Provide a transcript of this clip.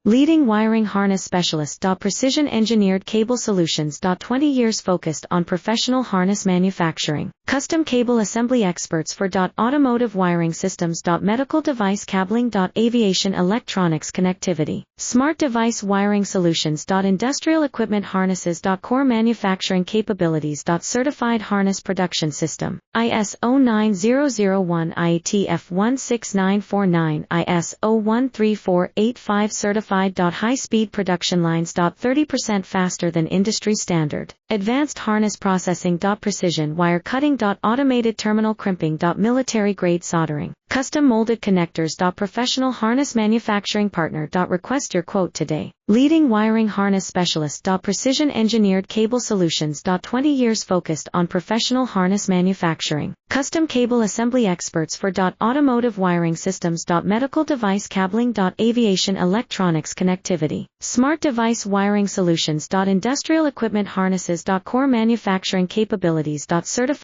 Leading wiring harness specialist. Precision engineered cable solutions. 20 years focused on professional harness manufacturing. Custom cable assembly experts for automotive wiring systems. Medical device cabling. Aviation electronics connectivity. Smart device wiring solutions. Industrial equipment harnesses. Core manufacturing capabilities. Certified harness production system. ISO 9001 IATF 16949 ISO 13485 certified. High-speed production lines. 30% faster than industry standard. Advanced harness processing. Precision wire cutting. Automated terminal crimping. Military grade soldering. Custom molded connectors. Professional harness manufacturing partner. Request your quote today. Leading wiring harness specialist. Precision engineered cable solutions. 20 years focused on professional harness manufacturing. Custom cable assembly experts for automotive wiring systems. Medical device cabling. Aviation electronics connectivity. Smart device wiring solutions. Industrial equipment harnesses. Core manufacturing capabilities. Certified